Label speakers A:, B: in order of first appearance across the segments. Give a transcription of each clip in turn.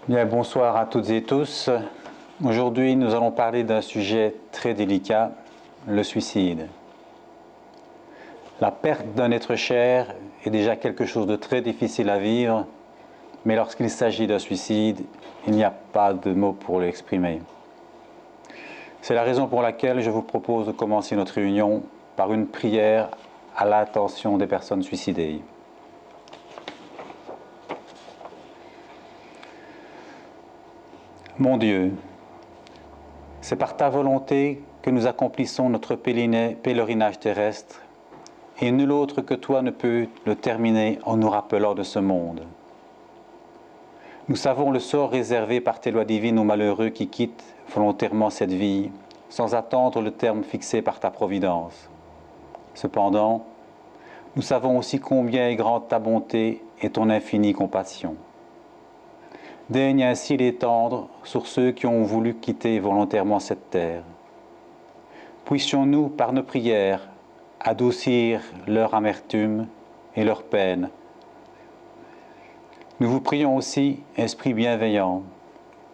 A: Bien, bonsoir à toutes et tous. Aujourd'hui, nous allons parler d'un sujet très délicat, le suicide. La perte d'un être cher est déjà quelque chose de très difficile à vivre, mais lorsqu'il s'agit d'un suicide, il n'y a pas de mots pour l'exprimer. C'est la raison pour laquelle je vous propose de commencer notre réunion par une prière à l'attention des personnes suicidées. Mon Dieu, c'est par ta volonté que nous accomplissons notre pèlerinage terrestre, et nul autre que toi ne peut le terminer en nous rappelant de ce monde. Nous savons le sort réservé par tes lois divines aux malheureux qui quittent volontairement cette vie, sans attendre le terme fixé par ta providence. Cependant, nous savons aussi combien est grande ta bonté et ton infinie compassion. Daigne ainsi l'étendre sur ceux qui ont voulu quitter volontairement cette terre. Puissions-nous, par nos prières, adoucir leur amertume et leur peine. Nous vous prions aussi, Esprit bienveillant,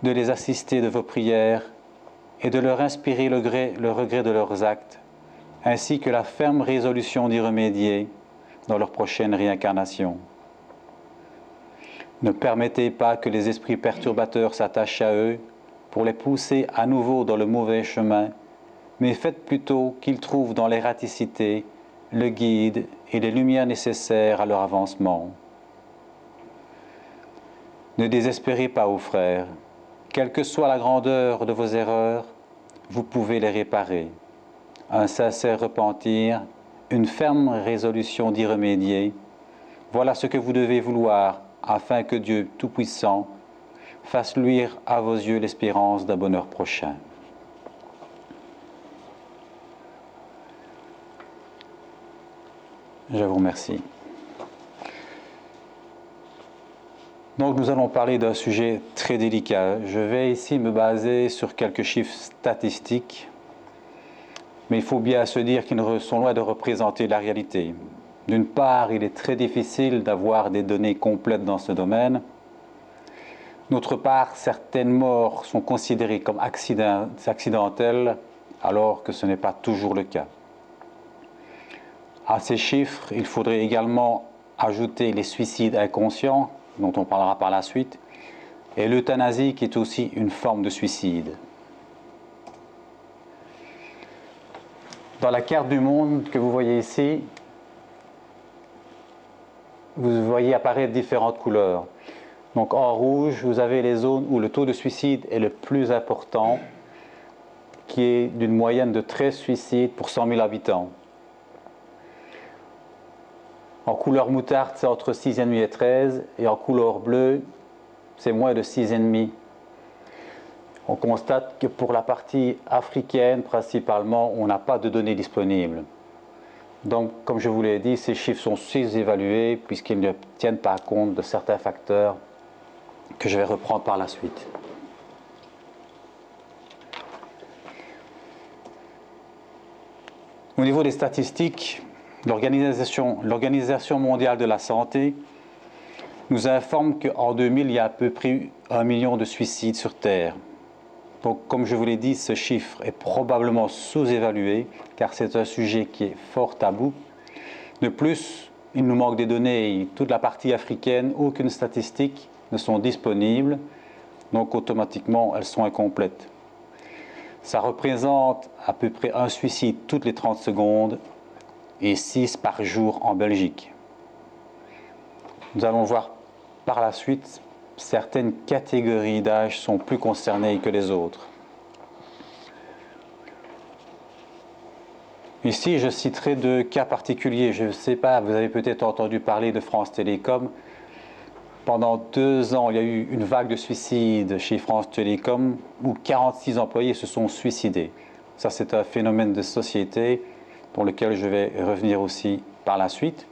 A: de les assister de vos prières et de leur inspirer le regret de leurs actes, ainsi que la ferme résolution d'y remédier dans leur prochaine réincarnation. Ne permettez pas que les esprits perturbateurs s'attachent à eux pour les pousser à nouveau dans le mauvais chemin, mais faites plutôt qu'ils trouvent dans l'erraticité le guide et les lumières nécessaires à leur avancement. Ne désespérez pas, ô frères, quelle que soit la grandeur de vos erreurs, vous pouvez les réparer. Un sincère repentir, une ferme résolution d'y remédier, voilà ce que vous devez vouloir afin que Dieu Tout-Puissant fasse luire à vos yeux l'espérance d'un bonheur prochain. Je vous remercie. Donc nous allons parler d'un sujet très délicat. Je vais ici me baser sur quelques chiffres statistiques, mais il faut bien se dire qu'ils sont loin de représenter la réalité. D'une part, il est très difficile d'avoir des données complètes dans ce domaine. D'autre part, certaines morts sont considérées comme accidentelles, alors que ce n'est pas toujours le cas. À ces chiffres, il faudrait également ajouter les suicides inconscients, dont on parlera par la suite, et l'euthanasie qui est aussi une forme de suicide. Dans la carte du monde que vous voyez ici, vous voyez apparaître différentes couleurs. Donc en rouge, vous avez les zones où le taux de suicide est le plus important, qui est d'une moyenne de 13 suicides pour 100 000 habitants. En couleur moutarde, c'est entre 6,5 et 13, et en couleur bleue, c'est moins de 6,5. On constate que pour la partie africaine, principalement, on n'a pas de données disponibles. Donc, comme je vous l'ai dit, ces chiffres sont sous-évalués puisqu'ils ne tiennent pas compte de certains facteurs que je vais reprendre par la suite. Au niveau des statistiques, l'Organisation mondiale de la santé nous informe qu'en 2000, il y a à peu près 1 million de suicides sur Terre. Donc, comme je vous l'ai dit, ce chiffre est probablement sous-évalué, car c'est un sujet qui est fort tabou. De plus, il nous manque des données. Toute la partie africaine, aucune statistique ne sont disponibles, donc automatiquement, elles sont incomplètes. Ça représente à peu près un suicide toutes les 30 secondes et 6 par jour en Belgique. Nous allons voir par la suite, certaines catégories d'âge sont plus concernées que les autres. Ici, je citerai deux cas particuliers. Je ne sais pas, vous avez peut-être entendu parler de France Télécom. Pendant 2 ans, il y a eu une vague de suicides chez France Télécom où 46 employés se sont suicidés. Ça, c'est un phénomène de société pour lequel je vais revenir aussi par la suite.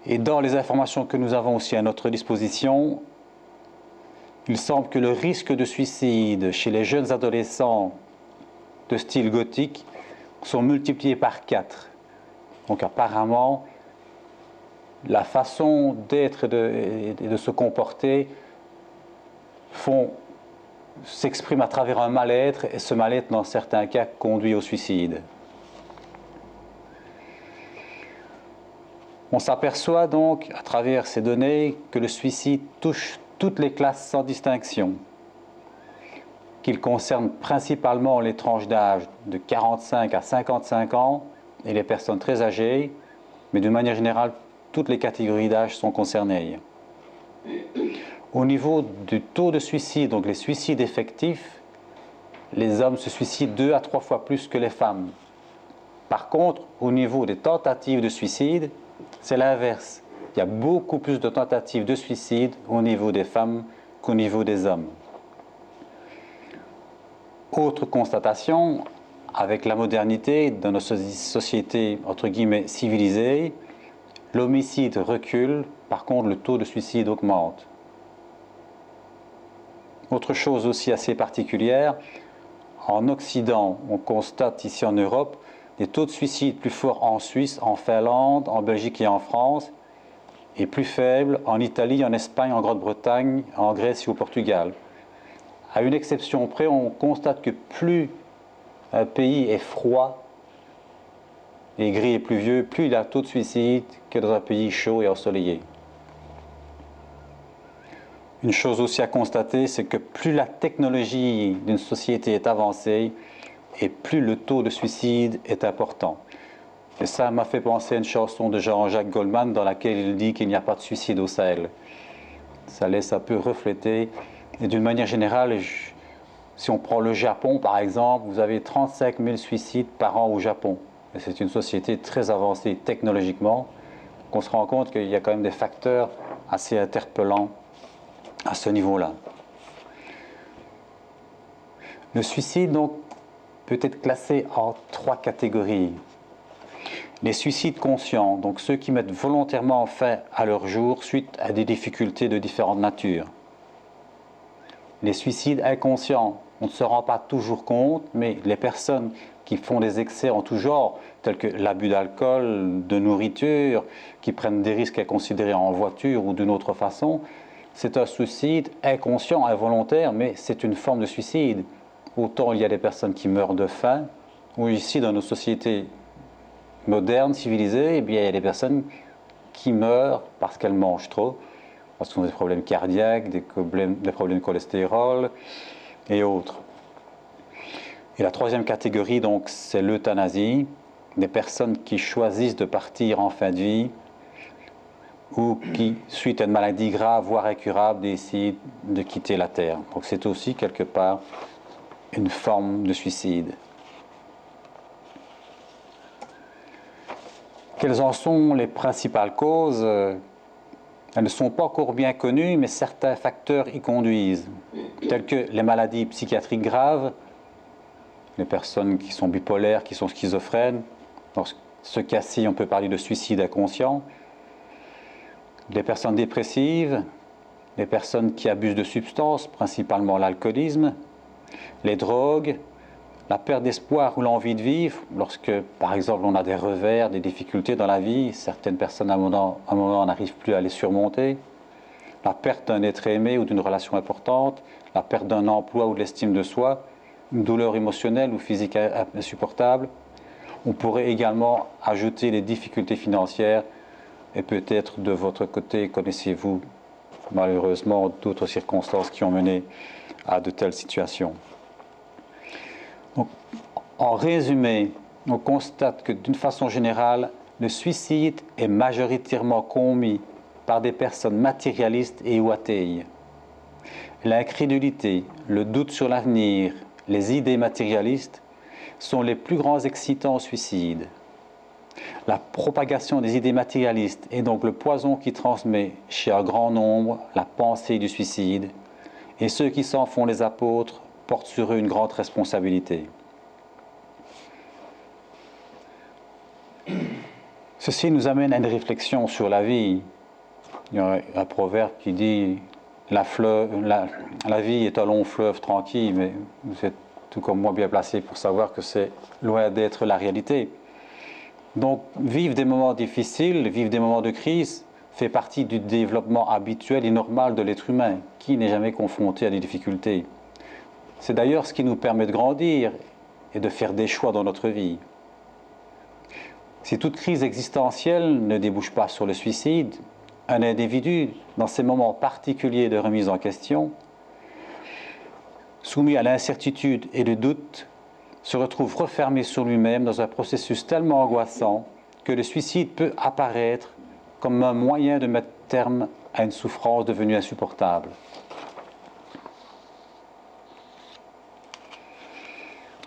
A: Et dans les informations que nous avons aussi à notre disposition, il semble que le risque de suicide chez les jeunes adolescents de style gothique sont multipliés par 4. Donc apparemment, la façon d'être et de se comporter s'expriment à travers un mal-être, et ce mal-être, dans certains cas, conduit au suicide. On s'aperçoit donc, à travers ces données, que le suicide touche toutes les classes sans distinction, qu'il concerne principalement les tranches d'âge de 45 à 55 ans et les personnes très âgées, mais de manière générale, toutes les catégories d'âge sont concernées. Au niveau du taux de suicide, donc les suicides effectifs, les hommes se suicident 2 à 3 fois plus que les femmes. Par contre, au niveau des tentatives de suicide, c'est l'inverse. Il y a beaucoup plus de tentatives de suicide au niveau des femmes qu'au niveau des hommes. Autre constatation, avec la modernité dans nos sociétés entre guillemets civilisées, l'homicide recule, par contre le taux de suicide augmente. Autre chose aussi assez particulière, en Occident, on constate ici en Europe des taux de suicide plus forts en Suisse, en Finlande, en Belgique et en France, et plus faibles en Italie, en Espagne, en Grande-Bretagne, en Grèce et au Portugal. À une exception près, on constate que plus un pays est froid et gris et pluvieux, plus il a un taux de suicide que dans un pays chaud et ensoleillé. Une chose aussi à constater, c'est que plus la technologie d'une société est avancée, et plus le taux de suicide est important. Et ça m'a fait penser à une chanson de Jean-Jacques Goldman dans laquelle il dit qu'il n'y a pas de suicide au Sahel. Ça laisse un peu refléter. Et d'une manière générale, si on prend le Japon par exemple, vous avez 35 000 suicides par an au Japon. Et c'est une société très avancée technologiquement, qu'on se rend compte qu'il y a quand même des facteurs assez interpellants à ce niveau-là. Le suicide, donc, peut être classé en 3 catégories. Les suicides conscients, donc ceux qui mettent volontairement fin à leur jour suite à des difficultés de différentes natures. Les suicides inconscients, on ne se rend pas toujours compte, mais les personnes qui font des excès en tout genre, tels que l'abus d'alcool, de nourriture, qui prennent des risques inconsidérés en voiture ou d'une autre façon, c'est un suicide inconscient, involontaire, mais c'est une forme de suicide. Autant il y a des personnes qui meurent de faim, ou ici dans nos sociétés modernes, civilisées, eh bien, il y a des personnes qui meurent parce qu'elles mangent trop, parce qu'elles ont des problèmes cardiaques, des problèmes de cholestérol et autres. Et la troisième catégorie, donc, c'est l'euthanasie, des personnes qui choisissent de partir en fin de vie ou qui, suite à une maladie grave, voire incurable, décident de quitter la Terre. Donc c'est aussi quelque part une forme de suicide. Quelles en sont les principales causes? Elles ne sont pas encore bien connues, mais certains facteurs y conduisent, tels que les maladies psychiatriques graves, les personnes qui sont bipolaires, qui sont schizophrènes. Dans ce cas-ci, on peut parler de suicide inconscient. Les personnes dépressives, les personnes qui abusent de substances, principalement l'alcoolisme, les drogues, la perte d'espoir ou l'envie de vivre, lorsque, par exemple, on a des revers, des difficultés dans la vie, certaines personnes à un moment n'arrivent plus à les surmonter, la perte d'un être aimé ou d'une relation importante, la perte d'un emploi ou de l'estime de soi, une douleur émotionnelle ou physique insupportable. On pourrait également ajouter les difficultés financières, et peut-être de votre côté, connaissez-vous malheureusement d'autres circonstances qui ont mené à de telles situations. Donc, en résumé, on constate que d'une façon générale, le suicide est majoritairement commis par des personnes matérialistes et ou athées. L'incrédulité, le doute sur l'avenir, les idées matérialistes sont les plus grands excitants au suicide. La propagation des idées matérialistes est donc le poison qui transmet chez un grand nombre la pensée du suicide, et ceux qui s'en font les apôtres portent sur eux une grande responsabilité. Ceci nous amène à une réflexion sur la vie. Il y a un proverbe qui dit la vie est un long fleuve tranquille, mais vous êtes tout comme moi bien placé pour savoir que c'est loin d'être la réalité. Donc, vivre des moments difficiles, vivre des moments de crise, fait partie du développement habituel et normal de l'être humain, qui n'est jamais confronté à des difficultés. C'est d'ailleurs ce qui nous permet de grandir et de faire des choix dans notre vie. Si toute crise existentielle ne débouche pas sur le suicide, un individu, dans ces moments particuliers de remise en question, soumis à l'incertitude et le doute, se retrouve refermé sur lui-même dans un processus tellement angoissant que le suicide peut apparaître comme un moyen de mettre terme à une souffrance devenue insupportable.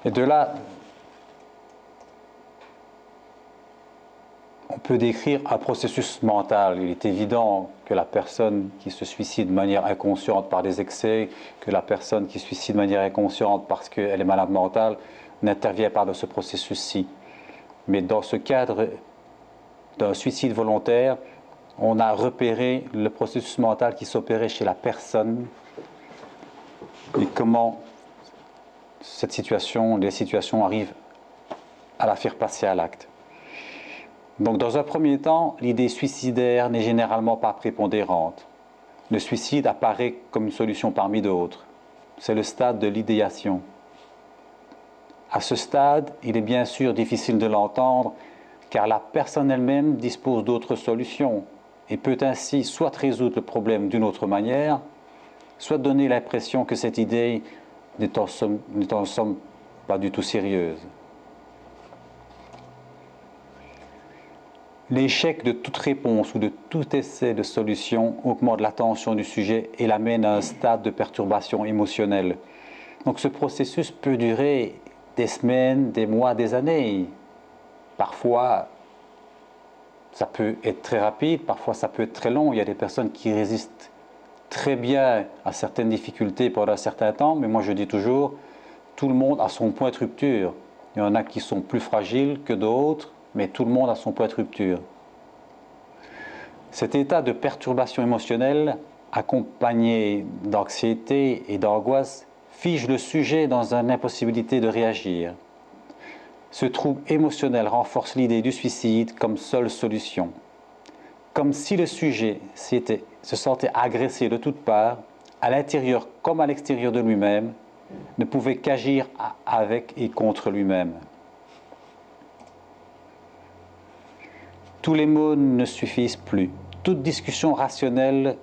A: Et de là, on peut décrire un processus mental. Il est évident que la personne qui se suicide de manière inconsciente par des excès, que la personne qui se suicide de manière inconsciente parce qu'elle est malade mentale, n'intervient pas dans ce processus-ci. Mais dans ce cadre d'un suicide volontaire, on a repéré le processus mental qui s'opérait chez la personne et comment les situations arrivent à la faire passer à l'acte. Donc, dans un premier temps, l'idée suicidaire n'est généralement pas prépondérante. Le suicide apparaît comme une solution parmi d'autres. C'est le stade de l'idéation. À ce stade, il est bien sûr difficile de l'entendre, car la personne elle-même dispose d'autres solutions et peut ainsi soit résoudre le problème d'une autre manière, soit donner l'impression que cette idée n'est en somme pas du tout sérieuse. L'échec de toute réponse ou de tout essai de solution augmente l'attention du sujet et l'amène à un stade de perturbation émotionnelle. Donc ce processus peut durer des semaines, des mois, des années. Parfois, ça peut être très rapide, parfois ça peut être très long. Il y a des personnes qui résistent très bien à certaines difficultés pendant un certain temps, mais moi je dis toujours, tout le monde a son point de rupture. Il y en a qui sont plus fragiles que d'autres, mais tout le monde a son point de rupture. Cet état de perturbation émotionnelle, accompagné d'anxiété et d'angoisse, fige le sujet dans une impossibilité de réagir. Ce trouble émotionnel renforce l'idée du suicide comme seule solution. Comme si le sujet se sentait agressé de toutes parts, à l'intérieur comme à l'extérieur de lui-même, ne pouvait qu'agir avec et contre lui-même. Tous les mots ne suffisent plus. Toute discussion rationnelle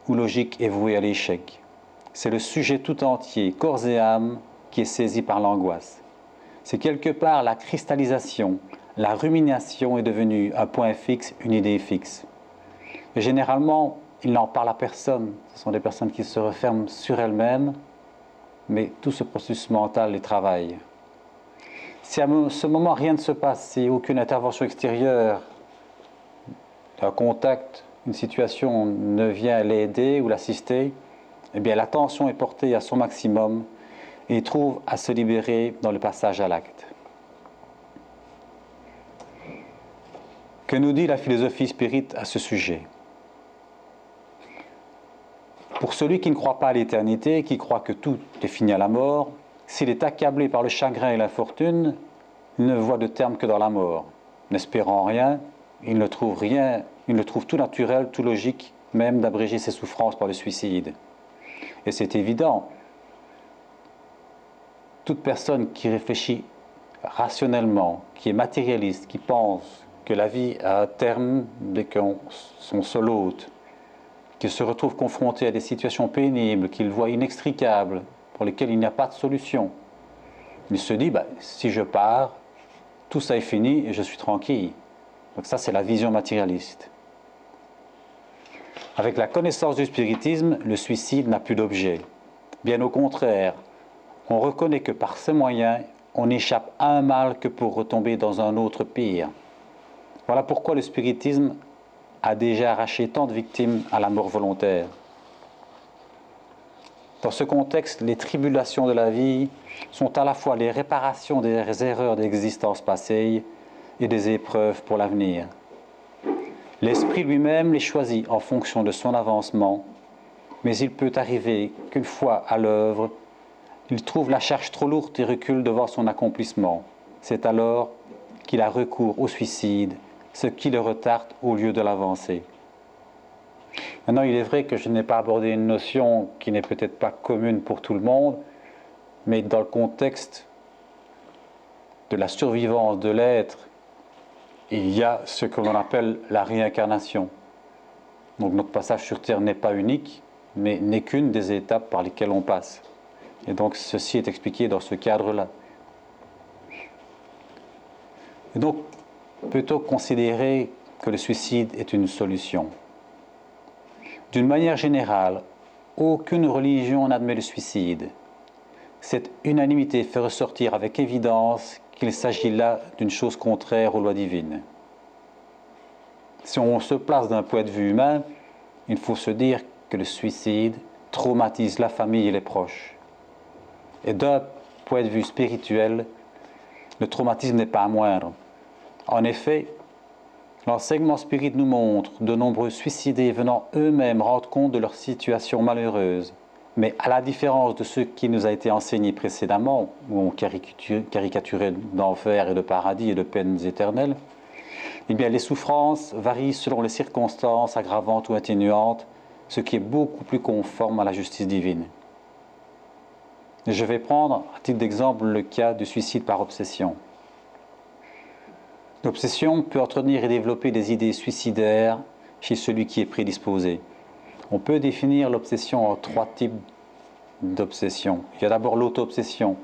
A: ou logique est vouée à l'échec. C'est le sujet tout entier, corps et âme, qui est saisi par l'angoisse. C'est quelque part la cristallisation, la rumination est devenue un point fixe, une idée fixe. Et généralement, il n'en parle à personne. Ce sont des personnes qui se referment sur elles-mêmes, mais tout ce processus mental les travaille. Si à ce moment rien ne se passe, si aucune intervention extérieure, un contact, une situation ne vient l'aider ou l'assister, eh bien l'attention est portée à son maximum et trouve à se libérer dans le passage à l'acte. Que nous dit la philosophie spirite à ce sujet? Pour celui qui ne croit pas à l'éternité, qui croit que tout est fini à la mort, s'il est accablé par le chagrin et l'infortune, il ne voit de terme que dans la mort. N'espérant rien, il ne trouve tout naturel, tout logique, même d'abréger ses souffrances par le suicide. Et c'est évident. Toute personne qui réfléchit rationnellement, qui est matérialiste, qui pense que la vie a un terme dès qu'on son seul hôte, qui se retrouve confronté à des situations pénibles, qu'il voit inextricables, pour lesquelles il n'y a pas de solution, il se dit, si je pars, tout ça est fini et je suis tranquille. Donc ça, c'est la vision matérialiste. Avec la connaissance du spiritisme, le suicide n'a plus d'objet. Bien au contraire, on reconnaît que par ce moyen, on n'échappe à un mal que pour retomber dans un autre pire. Voilà pourquoi le spiritisme a déjà arraché tant de victimes à la mort volontaire. Dans ce contexte, les tribulations de la vie sont à la fois les réparations des erreurs d'existence passée et des épreuves pour l'avenir. L'esprit lui-même les choisit en fonction de son avancement, mais il peut arriver qu'une fois à l'œuvre, il trouve la charge trop lourde et recule devant son accomplissement. C'est alors qu'il a recours au suicide, ce qui le retarde au lieu de l'avancer. Maintenant, il est vrai que je n'ai pas abordé une notion qui n'est peut-être pas commune pour tout le monde, mais dans le contexte de la survivance de l'être, il y a ce que l'on appelle la réincarnation. Donc notre passage sur Terre n'est pas unique, mais n'est qu'une des étapes par lesquelles on passe. Et donc ceci est expliqué dans ce cadre-là. Et donc, peut-on considérer que le suicide est une solution? D'une manière générale, aucune religion n'admet le suicide. Cette unanimité fait ressortir avec évidence qu'il s'agit là d'une chose contraire aux lois divines. Si on se place d'un point de vue humain, il faut se dire que le suicide traumatise la famille et les proches. Et d'un point de vue spirituel, le traumatisme n'est pas moindre. En effet, l'enseignement spirit nous montre de nombreux suicidés venant eux-mêmes rendre compte de leur situation malheureuse. Mais à la différence de ce qui nous a été enseigné précédemment, où on caricaturait d'enfer et de paradis et de peines éternelles, eh bien les souffrances varient selon les circonstances aggravantes ou atténuantes, ce qui est beaucoup plus conforme à la justice divine. Je vais prendre, à titre d'exemple, le cas du suicide par obsession. L'obsession peut entretenir et développer des idées suicidaires chez celui qui est prédisposé. On peut définir l'obsession en 3 types d'obsession. Il y a d'abord l'auto-obsession.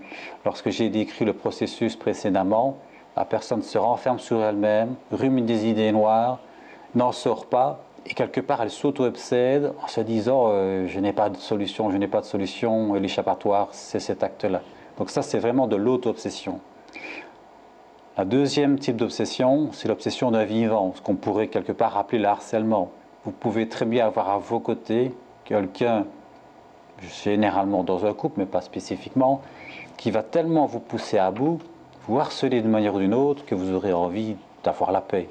A: Lorsque j'ai décrit le processus précédemment, la personne se renferme sur elle-même, rumine des idées noires, n'en sort pas, et quelque part elle s'auto-obsède en se disant je n'ai pas de solution, je n'ai pas de solution, et l'échappatoire, c'est cet acte-là. Donc ça, c'est vraiment de l'auto-obsession. La deuxième type d'obsession, c'est l'obsession d'un vivant, ce qu'on pourrait quelque part appeler le harcèlement. Vous pouvez très bien avoir à vos côtés quelqu'un, généralement dans un couple, mais pas spécifiquement, qui va tellement vous pousser à bout, vous harceler d'une manière ou d'une autre, que vous aurez envie d'avoir la paix.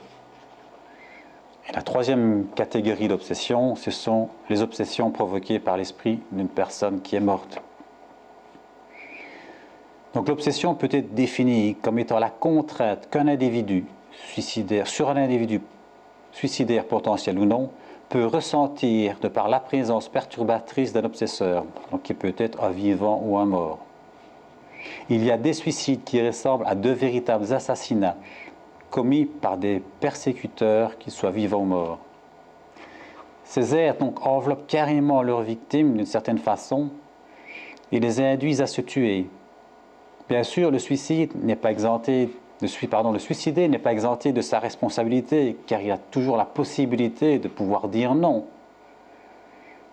A: Et la troisième catégorie d'obsession, ce sont les obsessions provoquées par l'esprit d'une personne qui est morte. Donc l'obsession peut être définie comme étant la contrainte qu'un individu suicidaire, sur un individu suicidaire potentiel ou non, peut ressentir de par la présence perturbatrice d'un obsesseur, donc qui peut être un vivant ou un mort. Il y a des suicides qui ressemblent à de véritables assassinats commis par des persécuteurs, qu'ils soient vivants ou morts. Ces êtres donc enveloppent carrément leurs victimes d'une certaine façon et les induisent à se tuer. Bien sûr, le suicidé n'est pas exempté de sa responsabilité, car il a toujours la possibilité de pouvoir dire non.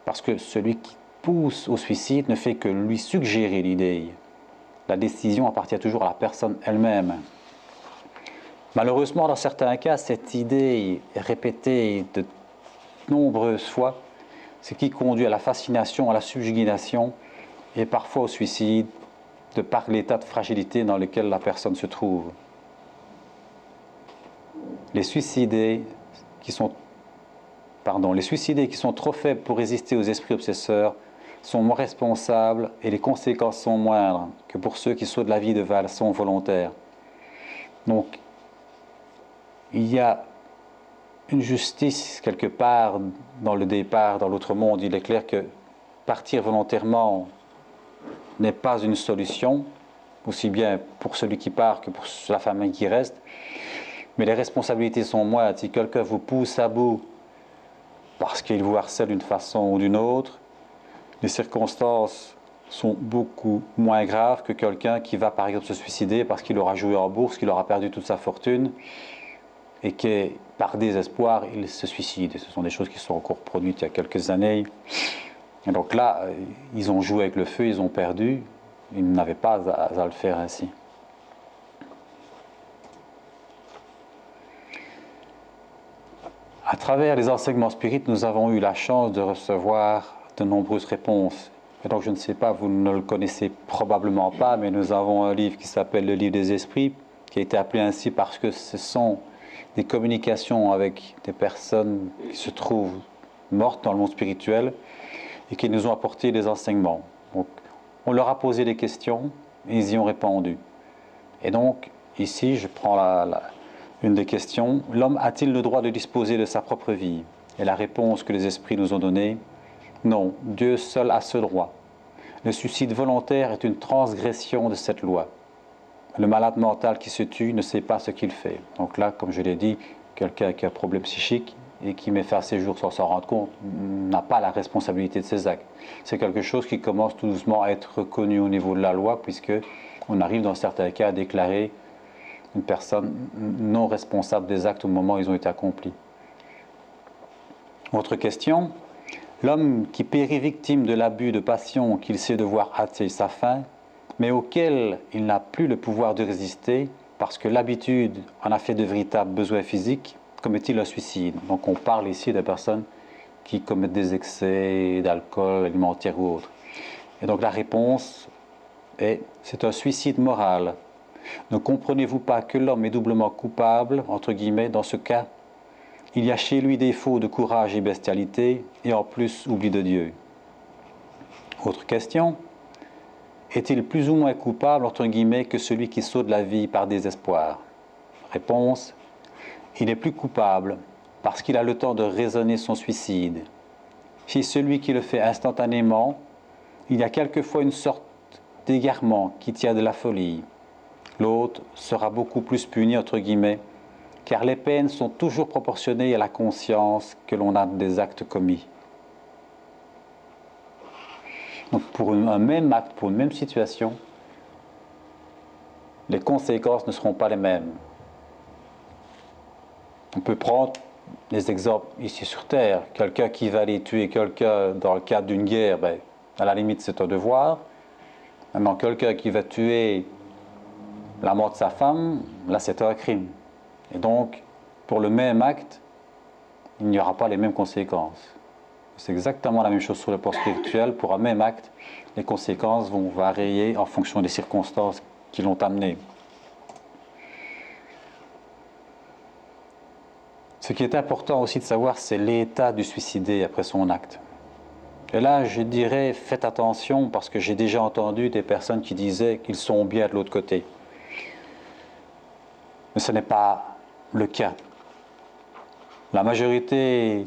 A: Parce que celui qui pousse au suicide ne fait que lui suggérer l'idée. La décision appartient toujours à la personne elle-même. Malheureusement, dans certains cas, cette idée est répétée de nombreuses fois, ce qui conduit à la fascination, à la subjugation et parfois au suicide, de par l'état de fragilité dans lequel la personne se trouve. Les suicidés qui sont trop faibles pour résister aux esprits obsesseurs sont moins responsables et les conséquences sont moindres que pour ceux qui sautent de la vie de façon volontaire. Donc, il y a une justice quelque part dans le départ, dans l'autre monde. Il est clair que partir volontairement n'est pas une solution, aussi bien pour celui qui part que pour la famille qui reste. Mais les responsabilités sont moindres. Si quelqu'un vous pousse à bout parce qu'il vous harcèle d'une façon ou d'une autre, les circonstances sont beaucoup moins graves que quelqu'un qui va par exemple se suicider parce qu'il aura joué en bourse, qu'il aura perdu toute sa fortune et que par désespoir il se suicide. Et ce sont des choses qui sont encore produites il y a quelques années. Et donc là, ils ont joué avec le feu, ils ont perdu, ils n'avaient pas à le faire ainsi. À travers les enseignements spirites, nous avons eu la chance de recevoir de nombreuses réponses. Et donc je ne sais pas, vous ne le connaissez probablement pas, mais nous avons un livre qui s'appelle le livre des esprits, qui a été appelé ainsi parce que ce sont des communications avec des personnes qui se trouvent mortes dans le monde spirituel et qui nous ont apporté des enseignements. Donc, on leur a posé des questions et ils y ont répondu. Et donc, ici, je prends une des questions. L'homme a-t-il le droit de disposer de sa propre vie? Et la réponse que les esprits nous ont donnée, non, Dieu seul a ce droit. Le suicide volontaire est une transgression de cette loi. Le malade mental qui se tue ne sait pas ce qu'il fait. Donc là, comme je l'ai dit, quelqu'un qui a un problème psychique et qui met fin à ses jours sans s'en rendre compte n'a pas la responsabilité de ses actes. C'est quelque chose qui commence tout doucement à être reconnu au niveau de la loi, puisque on arrive dans certains cas à déclarer une personne non responsable des actes au moment où ils ont été accomplis. Autre question, l'homme qui périt victime de l'abus de passion qu'il sait devoir hâter sa fin, mais auquel il n'a plus le pouvoir de résister, parce que l'habitude en a fait de véritables besoins physiques, commet-il un suicide? Donc on parle ici de personnes qui commettent des excès d'alcool, alimentaire ou autre. Et donc la réponse est, c'est un suicide moral. Ne comprenez-vous pas que l'homme est doublement coupable, entre guillemets, dans ce cas? Il y a chez lui défaut de courage et bestialité, et en plus oubli de Dieu. Autre question. Est-il plus ou moins coupable, entre guillemets, que celui qui saute la vie par désespoir? Réponse. Il est plus coupable parce qu'il a le temps de raisonner son suicide. Chez celui qui le fait instantanément, il y a quelquefois une sorte d'égarement qui tient de la folie. L'autre sera beaucoup plus puni, entre guillemets, car les peines sont toujours proportionnées à la conscience que l'on a des actes commis. Donc pour un même acte, pour une même situation, les conséquences ne seront pas les mêmes. On peut prendre des exemples ici sur Terre. Quelqu'un qui va aller tuer quelqu'un dans le cadre d'une guerre, à la limite c'est un devoir. Maintenant, quelqu'un qui va tuer l'amant de sa femme, là c'est un crime. Et donc, pour le même acte, il n'y aura pas les mêmes conséquences. C'est exactement la même chose sur le plan spirituel. Pour un même acte, les conséquences vont varier en fonction des circonstances qui l'ont amené. Ce qui est important aussi de savoir, c'est l'état du suicidé après son acte. Et là, je dirais, faites attention, parce que j'ai déjà entendu des personnes qui disaient qu'ils sont bien de l'autre côté. Mais ce n'est pas le cas. La majorité,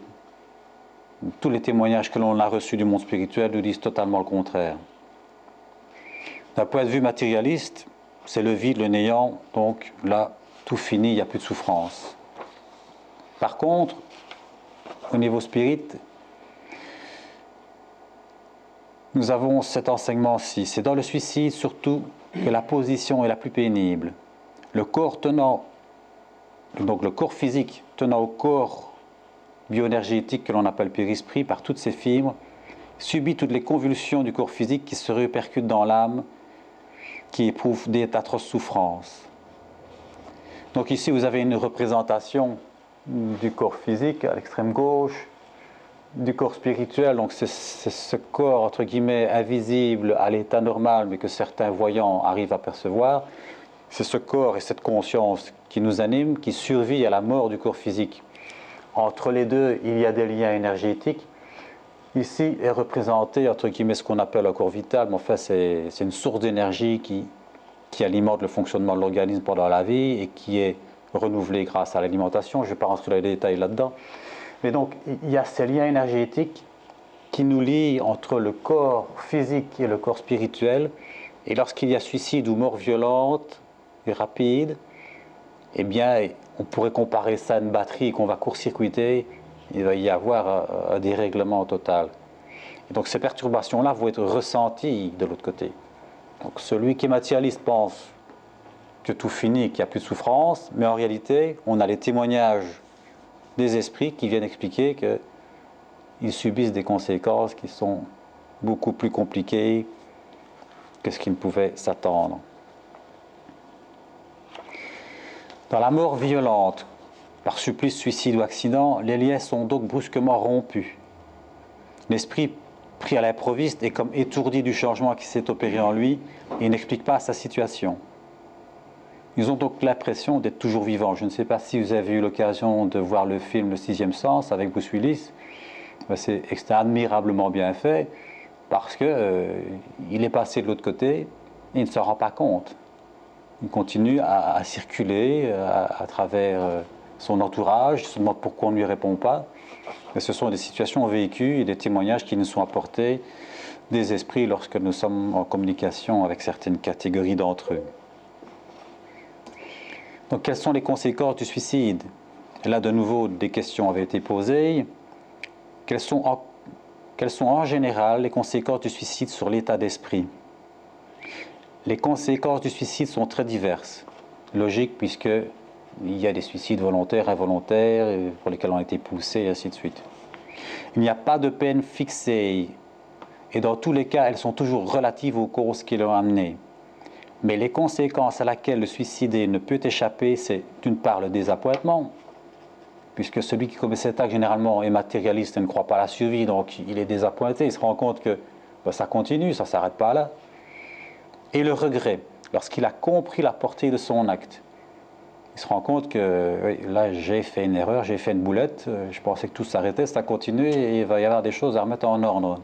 A: tous les témoignages que l'on a reçus du monde spirituel nous disent totalement le contraire. D'un point de vue matérialiste, c'est le vide, le néant, donc là, tout fini, il n'y a plus de souffrance. Par contre, au niveau spirit, nous avons cet enseignement-ci. C'est dans le suicide surtout que la position est la plus pénible. Le corps tenant, donc le corps physique tenant au corps bioénergétique que l'on appelle périsprit par toutes ses fibres, subit toutes les convulsions du corps physique qui se répercutent dans l'âme, qui éprouve d'atroces souffrances. Donc ici, vous avez une représentation du corps physique à l'extrême gauche, du corps spirituel, donc c'est ce corps, entre guillemets, invisible à l'état normal, mais que certains voyants arrivent à percevoir. C'est ce corps et cette conscience qui nous anime, qui survit à la mort du corps physique. Entre les deux, il y a des liens énergétiques. Ici est représenté, entre guillemets, ce qu'on appelle un corps vital, mais enfin, c'est une source d'énergie qui alimente le fonctionnement de l'organisme pendant la vie et qui est renouvelée grâce à l'alimentation. Je ne vais pas rentrer dans les détails là-dedans. Mais donc, il y a ces liens énergétiques qui nous lient entre le corps physique et le corps spirituel. Et lorsqu'il y a suicide ou mort violente et rapide, eh bien, on pourrait comparer ça à une batterie qu'on va court-circuiter. Il va y avoir un dérèglement total. Et donc, ces perturbations-là vont être ressenties de l'autre côté. Donc, celui qui est matérialiste pense que tout finit, qu'il n'y a plus de souffrance, mais en réalité, on a les témoignages des esprits qui viennent expliquer qu'ils subissent des conséquences qui sont beaucoup plus compliquées que ce qu'ils pouvaient s'attendre. Dans la mort violente, par supplice, suicide ou accident, les liens sont donc brusquement rompus. L'esprit pris à l'improviste est comme étourdi du changement qui s'est opéré en lui et n'explique pas sa situation. Ils ont donc l'impression d'être toujours vivants. Je ne sais pas si vous avez eu l'occasion de voir le film Le Sixième Sens avec Bruce Willis. C'est admirablement bien fait parce qu'il est passé de l'autre côté et il ne s'en rend pas compte. Il continue à circuler à travers son entourage, il se demande pourquoi on ne lui répond pas. Et ce sont des situations vécues et des témoignages qui nous sont apportés des esprits lorsque nous sommes en communication avec certaines catégories d'entre eux. Donc, quelles sont les conséquences du suicide? Et là, de nouveau, des questions avaient été posées. Quelles sont en général les conséquences du suicide sur l'état d'esprit? Les conséquences du suicide sont très diverses. Logique, puisqu'il y a des suicides volontaires, involontaires, pour lesquels on a été poussés, et ainsi de suite. Il n'y a pas de peine fixée, et dans tous les cas, elles sont toujours relatives aux causes qui l'ont amené. Mais les conséquences à laquelle le suicidé ne peut échapper, c'est d'une part le désappointement, puisque celui qui commet cet acte généralement est matérialiste et ne croit pas à la survie, donc il est désappointé, il se rend compte que ça continue, ça ne s'arrête pas là. Et le regret, lorsqu'il a compris la portée de son acte. Il se rend compte que oui, là j'ai fait une erreur, j'ai fait une boulette, je pensais que tout s'arrêtait, ça continue et il va y avoir des choses à remettre en ordre.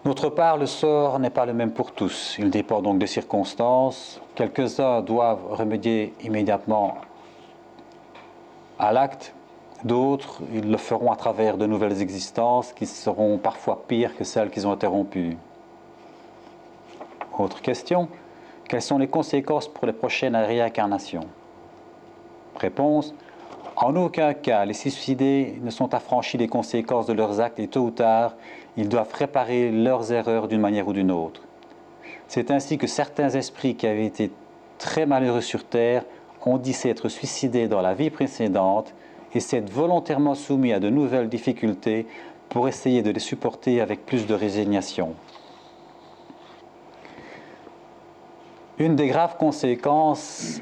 A: D'autre part, le sort n'est pas le même pour tous. Il dépend donc des circonstances. Quelques-uns doivent remédier immédiatement à l'acte. D'autres, ils le feront à travers de nouvelles existences qui seront parfois pires que celles qu'ils ont interrompues. Autre question. Quelles sont les conséquences pour les prochaines réincarnations? Réponse. En aucun cas, les suicidés ne sont affranchis des conséquences de leurs actes et tôt ou tard, ils doivent réparer leurs erreurs d'une manière ou d'une autre. C'est ainsi que certains esprits qui avaient été très malheureux sur Terre ont dit s'être suicidés dans la vie précédente et s'être volontairement soumis à de nouvelles difficultés pour essayer de les supporter avec plus de résignation. Une des graves conséquences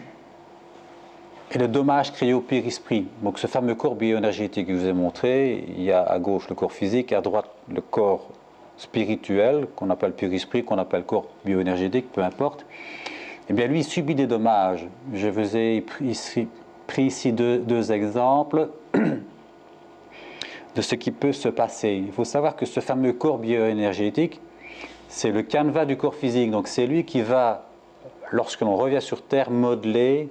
A: est le dommage créé au périsprit. Donc ce fameux corps bioénergétique que je vous ai montré, il y a à gauche le corps physique et à droite le corps spirituel, qu'on appelle périsprit, qu'on appelle corps bioénergétique, peu importe. Eh bien lui, il subit des dommages. Je vous ai pris ici deux exemples de ce qui peut se passer. Il faut savoir que ce fameux corps bioénergétique, c'est le canevas du corps physique. Donc c'est lui qui va, lorsque l'on revient sur Terre, modeler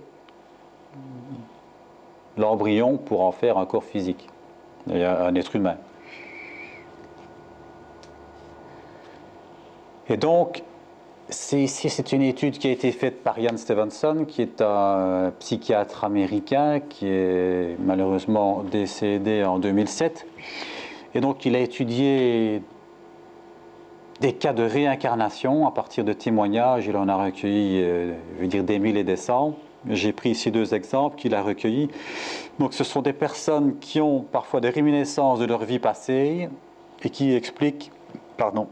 A: l'embryon pour en faire un corps physique, un être humain. Et donc, c'est une étude qui a été faite par Ian Stevenson, qui est un psychiatre américain qui est malheureusement décédé en 2007. Et donc, il a étudié des cas de réincarnation à partir de témoignages. Il en a recueilli, des mille et des cents. J'ai pris ici deux exemples qu'il a recueillis. Donc ce sont des personnes qui ont parfois des réminiscences de leur vie passée et qui expliquent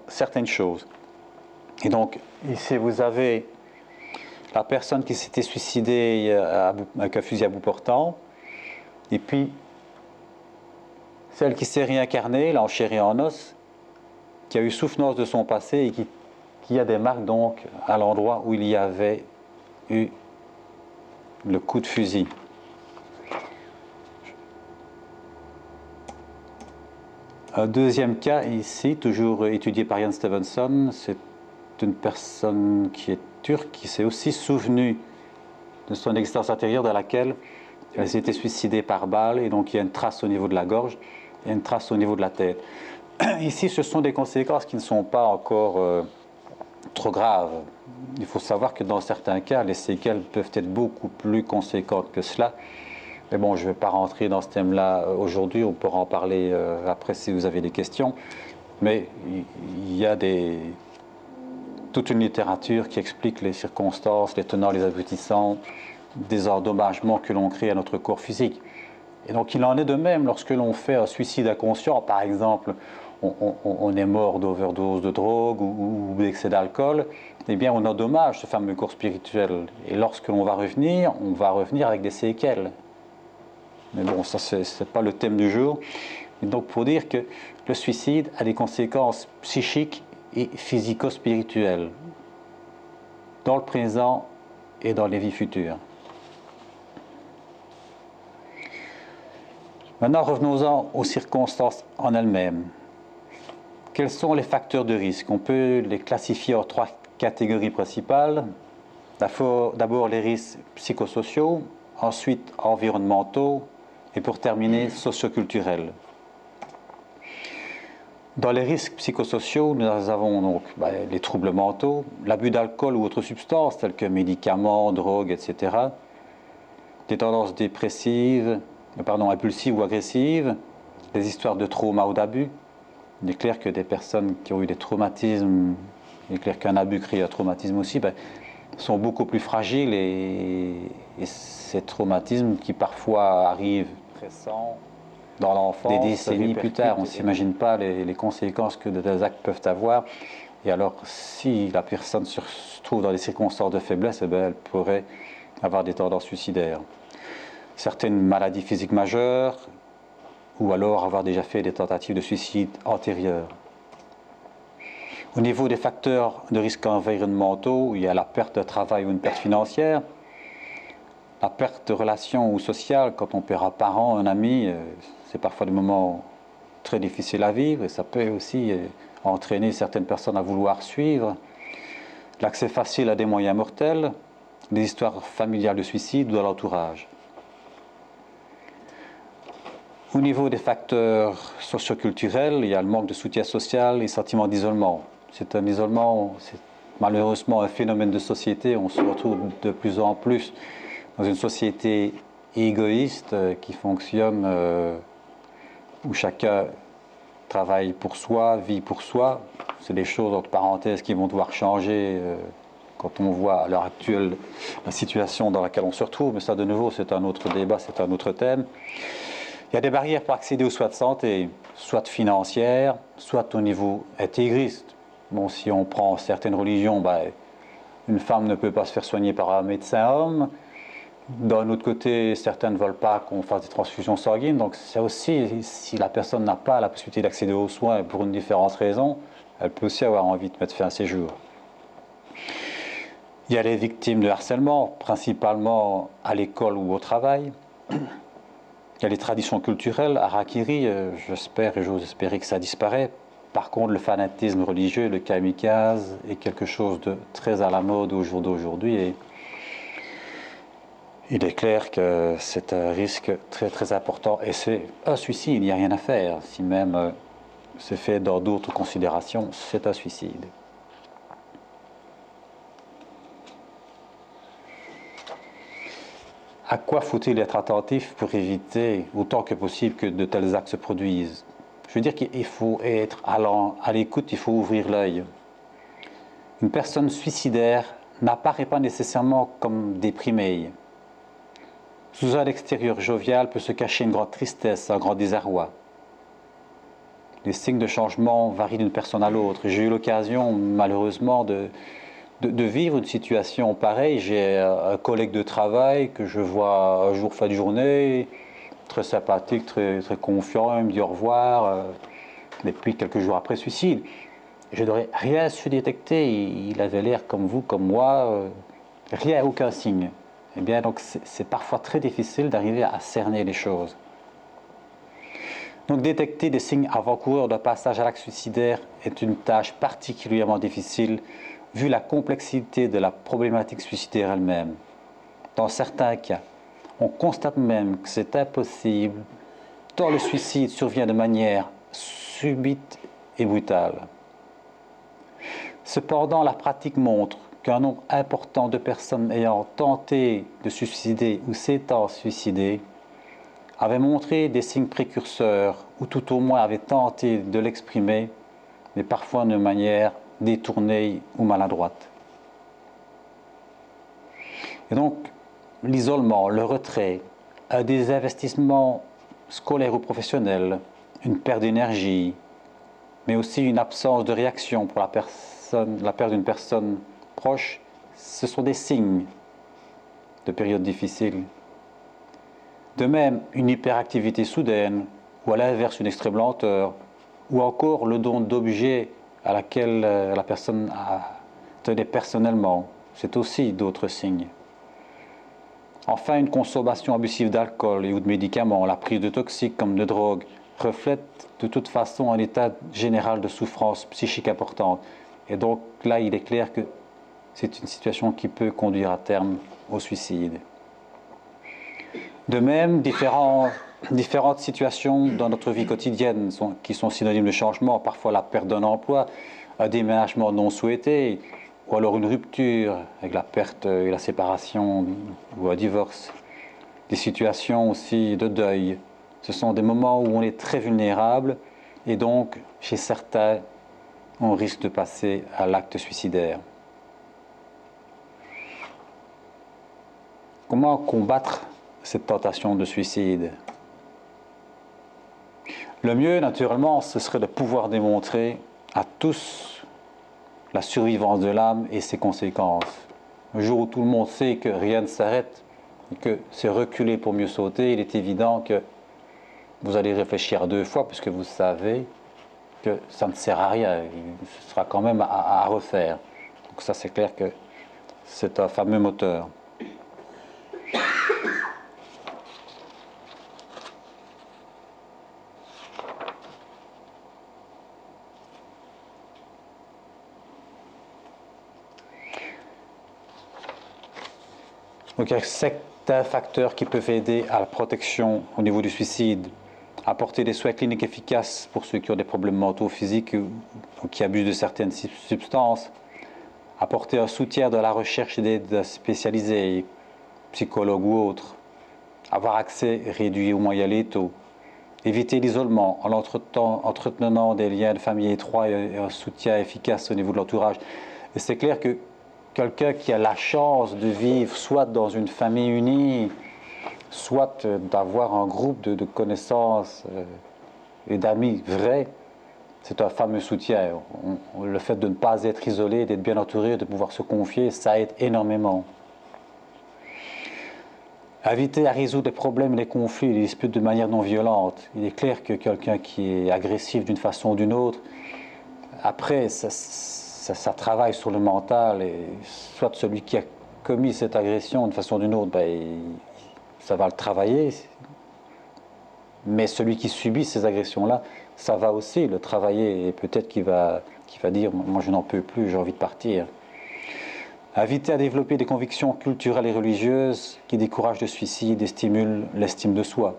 A: certaines choses. Et donc ici vous avez la personne qui s'était suicidée avec un fusil à bout portant, et puis celle qui s'est réincarnée, là en chair et en os, qui a eu souvenance de son passé et qui a des marques donc à l'endroit où il y avait eu le coup de fusil. Un deuxième cas ici, toujours étudié par Ian Stevenson, c'est une personne qui est turque, qui s'est aussi souvenue de son existence antérieure dans laquelle elle s'était suicidée par balle, et donc il y a une trace au niveau de la gorge et une trace au niveau de la tête. Ici, ce sont des conséquences qui ne sont pas encore trop graves. Il faut savoir que dans certains cas, les séquelles peuvent être beaucoup plus conséquentes que cela. Mais bon, je ne vais pas rentrer dans ce thème-là aujourd'hui, on pourra en parler après si vous avez des questions. Mais il y a toute une littérature qui explique les circonstances, les tenants, les aboutissants des endommagements que l'on crée à notre corps physique. Et donc il en est de même lorsque l'on fait un suicide inconscient, par exemple, on est mort d'overdose de drogue ou d'excès d'alcool, eh bien on endommage ce fameux corps spirituel. Et lorsque l'on va revenir, on va revenir avec des séquelles. Mais bon, ça c'est pas le thème du jour. Et donc pour dire que le suicide a des conséquences psychiques et physico-spirituelles dans le présent et dans les vies futures. Maintenant, revenons-en aux circonstances en elles-mêmes. Quels sont les facteurs de risque? On peut les classifier en trois catégories principales. D'abord les risques psychosociaux, ensuite environnementaux et pour terminer socioculturels. Dans les risques psychosociaux, nous avons donc les troubles mentaux, l'abus d'alcool ou autres substances telles que médicaments, drogues, etc. Des tendances dépressives, impulsives ou agressives, des histoires de trauma ou d'abus. Il est clair que des personnes qui ont eu des traumatismes, il est clair qu'un abus crée un traumatisme aussi, sont beaucoup plus fragiles et ces traumatismes qui parfois arrivent récents dans l'enfance, des décennies plus tard, on ne s'imagine pas les conséquences que de tels actes peuvent avoir. Et alors, si la personne se trouve dans des circonstances de faiblesse, elle pourrait avoir des tendances suicidaires. Certaines maladies physiques majeures, ou alors avoir déjà fait des tentatives de suicide antérieures. Au niveau des facteurs de risque environnementaux, il y a la perte de travail ou une perte financière, la perte de relations ou sociales, quand on perd un parent, un ami, c'est parfois des moments très difficiles à vivre et ça peut aussi entraîner certaines personnes à vouloir suivre. L'accès facile à des moyens mortels, des histoires familiales de suicide ou de l'entourage. Au niveau des facteurs socioculturels, il y a le manque de soutien social et le sentiment d'isolement. C'est un isolement, c'est malheureusement un phénomène de société. On se retrouve de plus en plus dans une société égoïste qui fonctionne où chacun travaille pour soi, vit pour soi. C'est des choses, entre parenthèses, qui vont devoir changer quand on voit à l'heure actuelle la situation dans laquelle on se retrouve. Mais ça, de nouveau, c'est un autre débat, c'est un autre thème. Il y a des barrières pour accéder aux soins de santé, soit financières, soit au niveau intégriste. Bon, si on prend certaines religions, une femme ne peut pas se faire soigner par un médecin homme. D'un autre côté, certains ne veulent pas qu'on fasse des transfusions sanguines. Donc, c'est aussi, si la personne n'a pas la possibilité d'accéder aux soins pour une différente raison, elle peut aussi avoir envie de mettre fin à ses jours. Il y a les victimes de harcèlement, principalement à l'école ou au travail. Il y a les traditions culturelles, harakiri, j'espère et j'ose espérer que ça disparaît. Par contre, le fanatisme religieux, le kamikaze, est quelque chose de très à la mode au jour d'aujourd'hui. Et il est clair que c'est un risque très très important. Et c'est un suicide, il n'y a rien à faire. Si même c'est fait dans d'autres considérations, c'est un suicide. À quoi faut-il être attentif pour éviter autant que possible que de tels actes se produisent? Je veux dire qu'il faut être à l'écoute, il faut ouvrir l'œil. Une personne suicidaire n'apparaît pas nécessairement comme déprimée. Sous un extérieur jovial peut se cacher une grande tristesse, un grand désarroi. Les signes de changement varient d'une personne à l'autre. J'ai eu l'occasion, malheureusement, de vivre une situation pareille. J'ai un collègue de travail que je vois un jour, fin de journée, très sympathique, très, très confiant, il me dit au revoir, et puis quelques jours après, suicide. Je n'aurais rien su détecter, il avait l'air comme vous, comme moi, rien, aucun signe. Eh bien, donc c'est parfois très difficile d'arriver à cerner les choses. Donc détecter des signes avant-coureurs d'un passage à l'acte suicidaire est une tâche particulièrement difficile vu la complexité de la problématique suicidaire elle-même. Dans certains cas, on constate même que c'est impossible tant le suicide survient de manière subite et brutale. Cependant, la pratique montre qu'un nombre important de personnes ayant tenté de se suicider ou s'étant suicidées avaient montré des signes précurseurs ou tout au moins avaient tenté de l'exprimer, mais parfois de manière détournée ou maladroite. Et donc, l'isolement, le retrait, un désinvestissement scolaire ou professionnel, une perte d'énergie, mais aussi une absence de réaction pour la perte d'une personne proche, ce sont des signes de périodes difficiles. De même, une hyperactivité soudaine, ou à l'inverse une extrême lenteur, ou encore le don d'objets à laquelle la personne tenait personnellement, c'est aussi d'autres signes. Enfin, une consommation abusive d'alcool ou de médicaments, la prise de toxiques comme de drogue, reflète de toute façon un état général de souffrance psychique importante. Et donc là, il est clair que c'est une situation qui peut conduire à terme au suicide. De même, différentes situations dans notre vie quotidienne qui sont synonymes de changement, parfois la perte d'un emploi, un déménagement non souhaité, ou alors une rupture avec la perte et la séparation ou un divorce. Des situations aussi de deuil. Ce sont des moments où on est très vulnérable et donc, chez certains, on risque de passer à l'acte suicidaire. Comment combattre cette tentation de suicide? Le mieux, naturellement, ce serait de pouvoir démontrer à tous la survivance de l'âme et ses conséquences. Le jour où tout le monde sait que rien ne s'arrête et que c'est reculer pour mieux sauter, il est évident que vous allez réfléchir à 2 fois puisque vous savez que ça ne sert à rien, ce sera quand même à refaire. Donc ça, c'est clair que c'est un fameux moteur. Donc il y a certains facteurs qui peuvent aider à la protection au niveau du suicide. Apporter des soins cliniques efficaces pour ceux qui ont des problèmes mentaux, physiques ou qui abusent de certaines substances. Apporter un soutien dans la recherche d'aide spécialisée, psychologue ou autre. Avoir accès réduit aux moyens létaux. Éviter l'isolement en entretenant des liens de famille étroits et un soutien efficace au niveau de l'entourage. Et c'est clair que quelqu'un qui a la chance de vivre soit dans une famille unie, soit d'avoir un groupe de connaissances et d'amis vrais, c'est un fameux soutien. Le fait de ne pas être isolé, d'être bien entouré, de pouvoir se confier, ça aide énormément. Éviter à résoudre les problèmes, les conflits, les disputes de manière non violente. Il est clair que quelqu'un qui est agressif d'une façon ou d'une autre, après, ça travaille sur le mental, et soit celui qui a commis cette agression d'une façon ou d'une autre, ça va le travailler, mais celui qui subit ces agressions-là, ça va aussi le travailler, et peut-être qu'il va dire « moi je n'en peux plus, j'ai envie de partir ». Éviter à développer des convictions culturelles et religieuses qui découragent le suicide et stimulent l'estime de soi.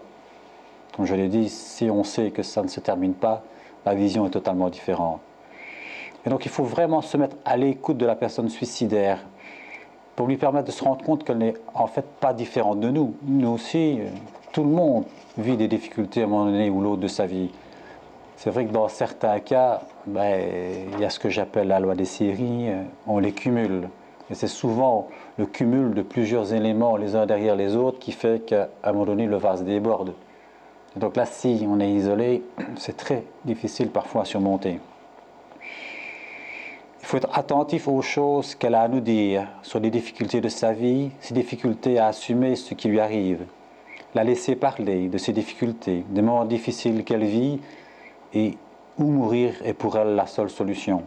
A: Comme je l'ai dit, si on sait que ça ne se termine pas, la vision est totalement différente. Et donc il faut vraiment se mettre à l'écoute de la personne suicidaire pour lui permettre de se rendre compte qu'elle n'est en fait pas différente de nous. Nous aussi, tout le monde vit des difficultés à un moment donné ou l'autre de sa vie. C'est vrai que dans certains cas, il y a ce que j'appelle la loi des séries, on les cumule. Et c'est souvent le cumul de plusieurs éléments les uns derrière les autres qui fait qu'à un moment donné, le vase déborde. Et donc là, si on est isolé, c'est très difficile parfois à surmonter. Il faut être attentif aux choses qu'elle a à nous dire sur les difficultés de sa vie, ses difficultés à assumer ce qui lui arrive. La laisser parler de ses difficultés, des moments difficiles qu'elle vit et où mourir est pour elle la seule solution.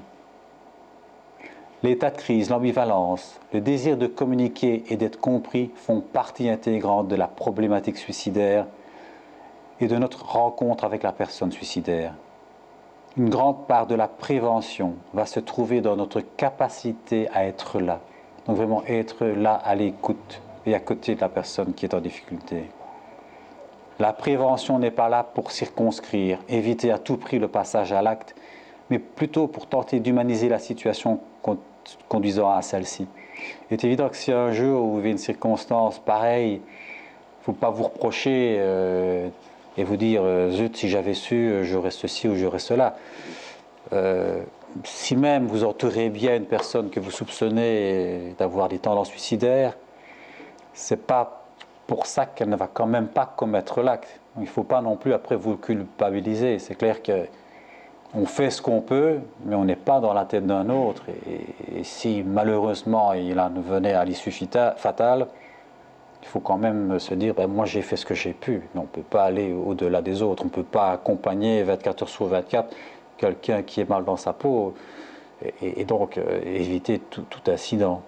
A: L'état de crise, l'ambivalence, le désir de communiquer et d'être compris font partie intégrante de la problématique suicidaire et de notre rencontre avec la personne suicidaire. Une grande part de la prévention va se trouver dans notre capacité à être là. Donc vraiment être là à l'écoute et à côté de la personne qui est en difficulté. La prévention n'est pas là pour circonscrire, éviter à tout prix le passage à l'acte, mais plutôt pour tenter d'humaniser la situation conduisant à celle-ci. Il est évident que si un jour vous vivez une circonstance pareille, il ne faut pas vous reprocher et vous dire zut, si j'avais su, j'aurais ceci ou j'aurais cela. Si même vous entourez bien une personne que vous soupçonnez d'avoir des tendances suicidaires, c'est pas pour ça qu'elle ne va quand même pas commettre l'acte. Il ne faut pas non plus après vous culpabiliser. C'est clair que on fait ce qu'on peut, mais on n'est pas dans la tête d'un autre. Et si malheureusement il en venait à l'issue fatale, il faut quand même se dire, moi j'ai fait ce que j'ai pu. Mais on ne peut pas aller au-delà des autres. On ne peut pas accompagner 24 heures sur 24 quelqu'un qui est mal dans sa peau et donc éviter tout incident.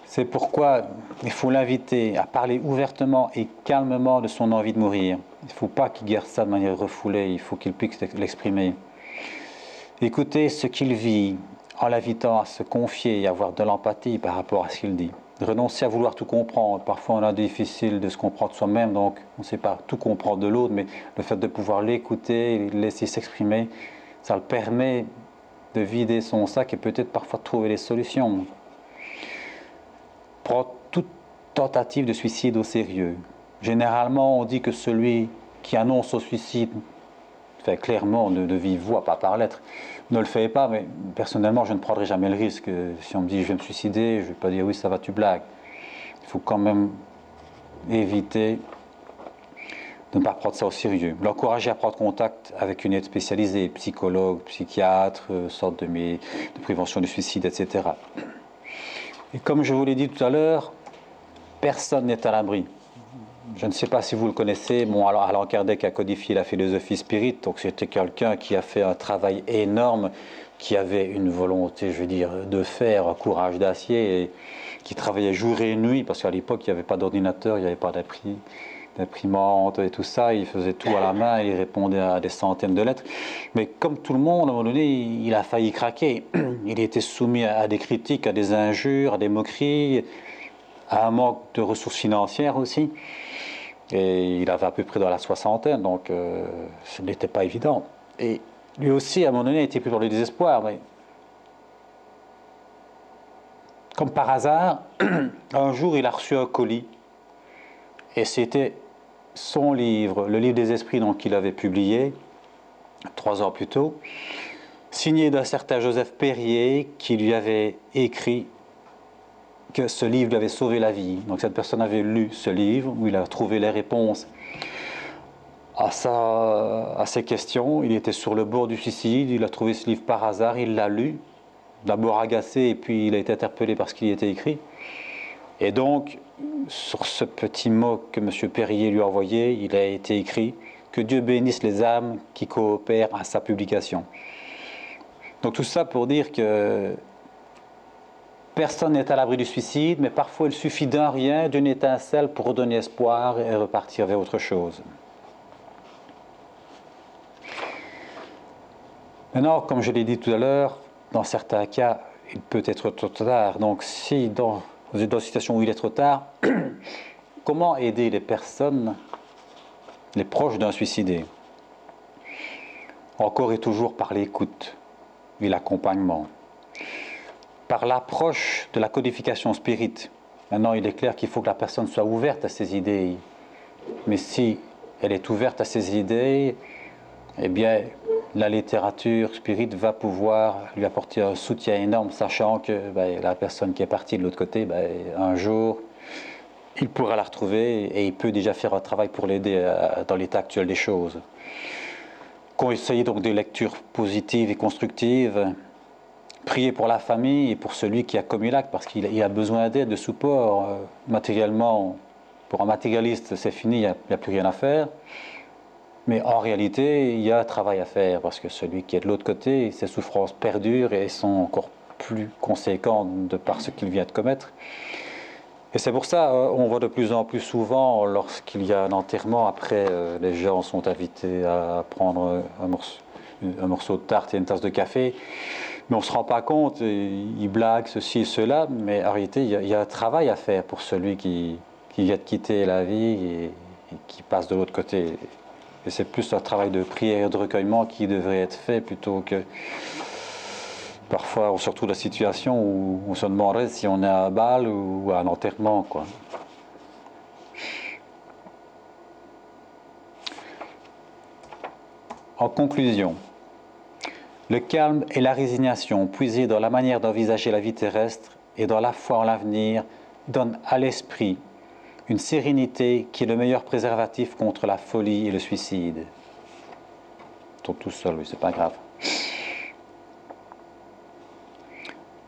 A: C'est pourquoi il faut l'inviter à parler ouvertement et calmement de son envie de mourir. Il ne faut pas qu'il garde ça de manière refoulée, il faut qu'il puisse l'exprimer. Écouter ce qu'il vit en l'invitant à se confier et avoir de l'empathie par rapport à ce qu'il dit. Renoncer à vouloir tout comprendre. Parfois, on a difficile de se comprendre soi-même, donc on ne sait pas tout comprendre de l'autre, mais le fait de pouvoir l'écouter, le laisser s'exprimer, ça le permet de vider son sac et peut-être parfois de trouver des solutions. Prendre toute tentative de suicide au sérieux. Généralement, on dit que celui qui annonce au suicide, fait clairement de vive voix, pas par lettre, ne le fait pas, mais personnellement, je ne prendrai jamais le risque. Si on me dit je vais me suicider, je ne vais pas dire oui, ça va, tu blagues. Il faut quand même éviter de ne pas prendre ça au sérieux. L'encourager à prendre contact avec une aide spécialisée, psychologue, psychiatre, sorte de prévention du suicide, etc. Et comme je vous l'ai dit tout à l'heure, personne n'est à l'abri. Je ne sais pas si vous le connaissez, bon, alors Allan Kardec a codifié la philosophie spirit, donc c'était quelqu'un qui a fait un travail énorme, qui avait une volonté, je veux dire, de faire, un courage d'acier, et qui travaillait jour et nuit, parce qu'à l'époque, il n'y avait pas d'ordinateur, il n'y avait pas d'imprimante et tout ça, il faisait tout à la main, il répondait à des centaines de lettres. Mais comme tout le monde, à un moment donné, il a failli craquer. Il était soumis à des critiques, à des injures, à des moqueries, à un manque de ressources financières aussi. Et il avait à peu près dans la soixantaine, donc ce n'était pas évident. Et lui aussi, à un moment donné, était plus dans le désespoir. Mais comme par hasard, un jour, il a reçu un colis. Et c'était son livre, le livre des esprits qu'il avait publié 3 ans plus tôt, signé d'un certain Joseph Perrier, qui lui avait écrit que ce livre lui avait sauvé la vie. Donc cette personne avait lu ce livre, où il a trouvé les réponses à ses questions. Il était sur le bord du suicide, il a trouvé ce livre par hasard, il l'a lu, d'abord agacé, et puis il a été interpellé par ce qui y était écrit. Et donc, sur ce petit mot que M. Perrier lui a envoyé, il a été écrit « Que Dieu bénisse les âmes qui coopèrent à sa publication ». Donc tout ça pour dire que personne n'est à l'abri du suicide, mais parfois il suffit d'un rien, d'une étincelle pour redonner espoir et repartir vers autre chose. Maintenant, comme je l'ai dit tout à l'heure, dans certains cas, il peut être trop tard. Donc si dans une situation où il est trop tard, comment aider les personnes, les proches d'un suicidé? Encore et toujours par l'écoute et l'accompagnement. Par l'approche de la codification spirit. Maintenant, il est clair qu'il faut que la personne soit ouverte à ces idées. Mais si elle est ouverte à ces idées, eh bien, la littérature spirit va pouvoir lui apporter un soutien énorme, sachant que la personne qui est partie de l'autre côté, un jour, il pourra la retrouver et il peut déjà faire un travail pour l'aider dans l'état actuel des choses. Conseiller donc des lectures positives et constructives. Prier pour la famille et pour celui qui a commis l'acte, parce qu'il a besoin d'aide, de support. Matériellement, pour un matérialiste, c'est fini, il n'y a plus rien à faire. Mais en réalité, il y a un travail à faire, parce que celui qui est de l'autre côté, ses souffrances perdurent et sont encore plus conséquentes de par ce qu'il vient de commettre. Et c'est pour ça, on voit de plus en plus souvent, lorsqu'il y a un enterrement, après, les gens sont invités à prendre un morceau de tarte et une tasse de café. Mais on ne se rend pas compte, ils blaguent ceci et cela, mais en réalité, il y a un travail à faire pour celui qui vient de quitter la vie et qui passe de l'autre côté. Et c'est plus un travail de prière et de recueillement qui devrait être fait plutôt que... Parfois, on se retrouve dans la situation où on se demanderait si on est à un bal ou à un enterrement, quoi. En conclusion, le calme et la résignation puisés dans la manière d'envisager la vie terrestre et dans la foi en l'avenir donnent à l'esprit une sérénité qui est le meilleur préservatif contre la folie et le suicide. Ils sont tout seuls, oui, c'est pas grave.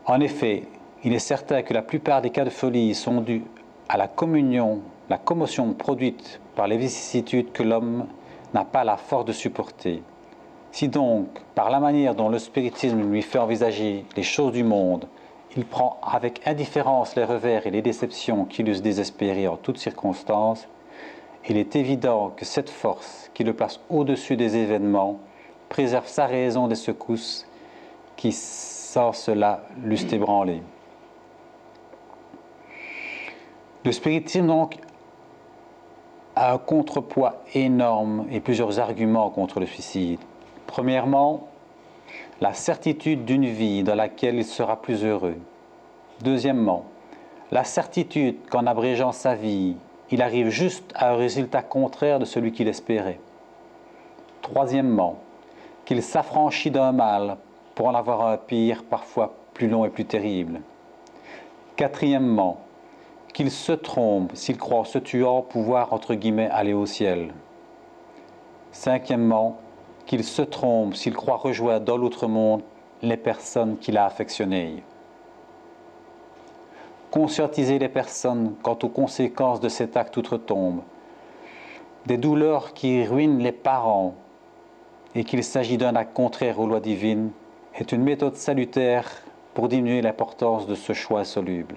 A: En effet, il est certain que la plupart des cas de folie sont dus à la commotion produite par les vicissitudes que l'homme n'a pas la force de supporter. Si donc, par la manière dont le spiritisme lui fait envisager les choses du monde, il prend avec indifférence les revers et les déceptions qui l'eussent désespéré en toutes circonstances, il est évident que cette force qui le place au-dessus des événements préserve sa raison des secousses qui sans cela l'eussent ébranlé. Le spiritisme donc a un contrepoids énorme et plusieurs arguments contre le suicide. Premièrement, la certitude d'une vie dans laquelle il sera plus heureux. Deuxièmement, la certitude qu'en abrégeant sa vie, il arrive juste à un résultat contraire de celui qu'il espérait. Troisièmement, qu'il s'affranchit d'un mal pour en avoir un pire, parfois plus long et plus terrible. Quatrièmement, qu'il se trompe s'il croit en se tuant pouvoir, entre guillemets, aller au ciel. Cinquièmement, qu'il se trompe s'il croit rejoindre dans l'autre monde les personnes qu'il a affectionnées. Conscientiser les personnes quant aux conséquences de cet acte outre-tombe, des douleurs qui ruinent les parents et qu'il s'agit d'un acte contraire aux lois divines, est une méthode salutaire pour diminuer l'importance de ce choix insoluble.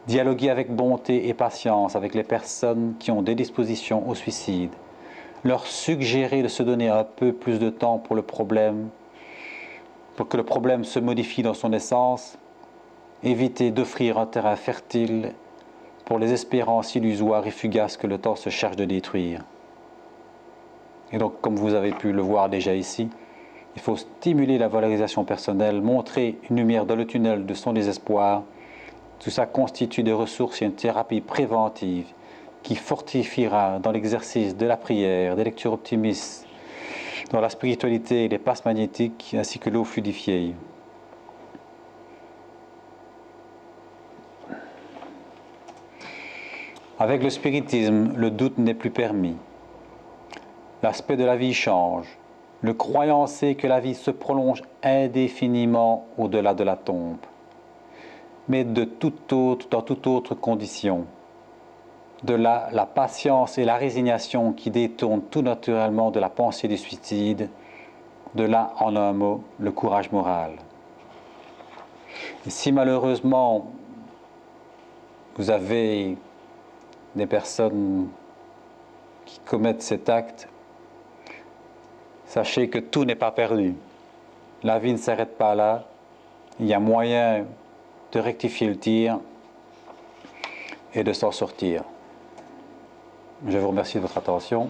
A: Dialoguer avec bonté et patience avec les personnes qui ont des dispositions au suicide, leur suggérer de se donner un peu plus de temps pour que le problème se modifie dans son essence, éviter d'offrir un terrain fertile pour les espérances illusoires et fugaces que le temps se charge de détruire. Et donc, comme vous avez pu le voir déjà ici, il faut stimuler la valorisation personnelle, montrer une lumière dans le tunnel de son désespoir. Tout ça constitue des ressources et une thérapie préventive qui fortifiera dans l'exercice de la prière, des lectures optimistes, dans la spiritualité et les passes magnétiques, ainsi que l'eau fluidifiée. Avec le spiritisme, le doute n'est plus permis. L'aspect de la vie change. Le croyant sait que la vie se prolonge indéfiniment au-delà de la tombe, mais dans toute autre condition. De là, la patience et la résignation qui détournent tout naturellement de la pensée du suicide. De là, en un mot, le courage moral. Et si malheureusement, vous avez des personnes qui commettent cet acte, sachez que tout n'est pas perdu. La vie ne s'arrête pas là. Il y a moyen de rectifier le tir et de s'en sortir. Je vous remercie de votre attention.